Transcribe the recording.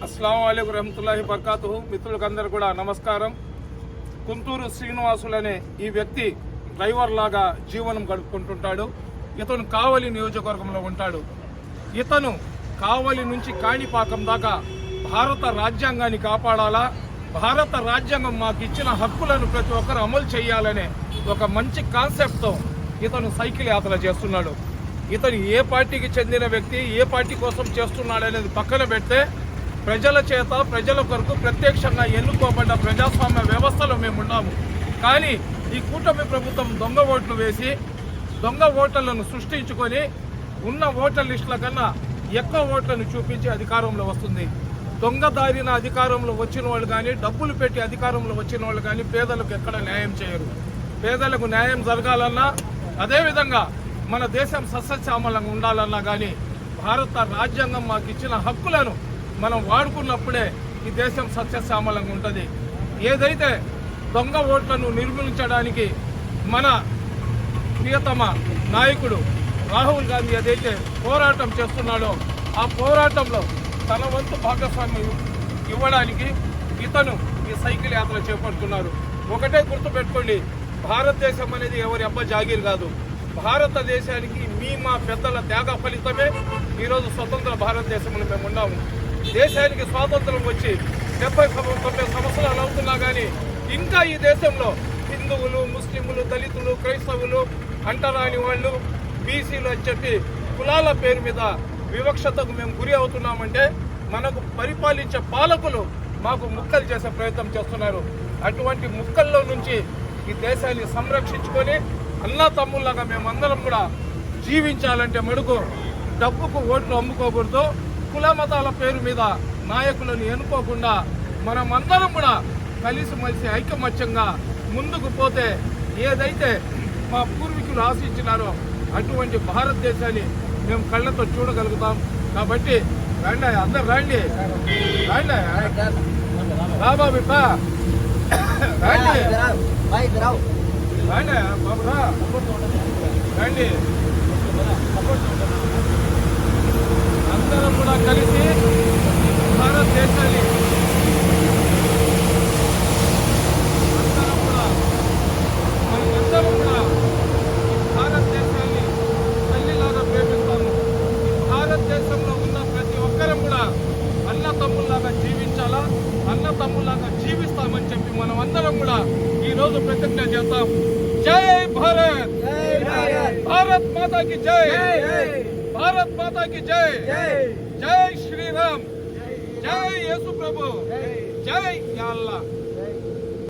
అస్సలాము అలైకుం రహమతుల్లాహి బర్కాతుహు. మిత్రులకందరూ కూడా నమస్కారం. కుంతూరు శ్రీనివాసులనే ఈ వ్యక్తి డ్రైవర్ లాగా జీవనం గడుపుకుంటుంటాడు. ఇతను కావలి నియోజకవర్గంలో ఉంటాడు. ఇతను కావలి నుంచి కాణిపాకం దాకా భారత రాజ్యాంగాన్ని కాపాడాలా, భారత రాజ్యాంగం మాకు ఇచ్చిన హక్కులను ప్రతి ఒక్కరు అమలు చేయాలనే ఒక మంచి కాన్సెప్ట్తో ఇతను సైకిల్ యాత్ర చేస్తున్నాడు. ఇతను ఏ పార్టీకి చెందిన వ్యక్తి, ఏ పార్టీ కోసం చేస్తున్నాడు అనేది పక్కన పెడితే ప్రజల చేత ప్రజల కొరకు ప్రత్యక్షంగా ఎన్నుకోబడ్డ ప్రజాస్వామ్య వ్యవస్థలో మేము ఉన్నాము. కానీ ఈ కూటమి ప్రభుత్వం దొంగ ఓట్లు వేసి దొంగ ఓట్లను సృష్టించుకొని ఉన్న ఓట్ల లిస్టుల కన్నా ఎక్కువ ఓట్లను చూపించి అధికారంలో వస్తుంది. దొంగదారిన అధికారంలో వచ్చిన వాళ్ళు కానీ, డబ్బులు పెట్టి అధికారంలో వచ్చిన వాళ్ళు కానీ పేదలకు ఎక్కడ న్యాయం చేయరు. పేదలకు న్యాయం జరగాలన్నా, అదేవిధంగా మన దేశం సస్యశ్యామలంగా ఉండాలన్నా కానీ భారత రాజ్యాంగం మాకు ఇచ్చిన హక్కులను మనం వాడుకున్నప్పుడే ఈ దేశం సస్యశ్యామలంగా ఉంటుంది. ఏదైతే దొంగ ఓట్లను నిర్మూలించడానికి మన ప్రియతమ నాయకుడు రాహుల్ గాంధీ ఏదైతే పోరాటం చేస్తున్నాడో ఆ పోరాటంలో తన వంతు భాగస్వామ్యం ఇవ్వడానికి ఇతను ఈ సైకిల్ యాత్ర చేపడుతున్నారు. ఒకటే గుర్తుపెట్టుకోండి, భారతదేశం అనేది ఎవరి అబ్బ జాగీర్ కాదు. భారతదేశానికి మా పెద్దల త్యాగ ఫలితమే ఈరోజు స్వతంత్ర భారతదేశంలో మేము ఉన్నాము. దేశానికి స్వాతంత్రం వచ్చి 70 సంవత్సరాలు అవుతున్నా కానీ ఇంకా ఈ దేశంలో హిందువులు, ముస్లింలు, దళితులు, క్రైస్తవులు, అంటరాని వాళ్ళు, బీసీలు అని చెప్పి కులాల పేరు మీద వివక్షతకు మేము గురి అవుతున్నామంటే మనకు పరిపాలించే పాలకులు మాకు ముక్కలు చేసే ప్రయత్నం చేస్తున్నారు. అటువంటి ముక్కల్లో నుంచి ఈ దేశాన్ని సంరక్షించుకొని అన్నా తమ్ముళ్ళగా మేమందరం కూడా జీవించాలంటే మడుగు డబ్బుకు ఓట్లు అమ్ముకోకూడదు. కుల మతాల పేరు మీద నాయకులను ఎన్నుకోకుండా మనమందరం కూడా కలిసిమెలిసి ఐకమత్యంగా ముందుకు పోతే ఏదైతే మా పూర్వీకులు ఆశించినారో అటువంటి భారతదేశాన్ని మేము కళ్ళతో చూడగలుగుతాం. కాబట్టి రండి, అందరు రండి, రండి బాబా బిడ్డ రండి, రండి బాబురా రండి. అందరం కూడా కలిసి భారతదేశాన్ని మనమందరం కూడా భారతదేశాన్ని తల్లిలాగా ప్రేమిస్తాము. భారతదేశంలో ఉన్న ప్రతి ఒక్కరం కూడా అన్న తమ్ముల్లాగా జీవించాలా, అన్న తమ్ముల్లాగా జీవిస్తామని చెప్పి మనం అందరం కూడా ఈ రోజు ప్రతిజ్ఞ చేస్తాం. జై భారత్, భారత్ మాతాకి జై, భారత్ మాతాకి జై, జై శ్రీరామ్, జై యేసు ప్రభు, జై యా అల్లాహ్.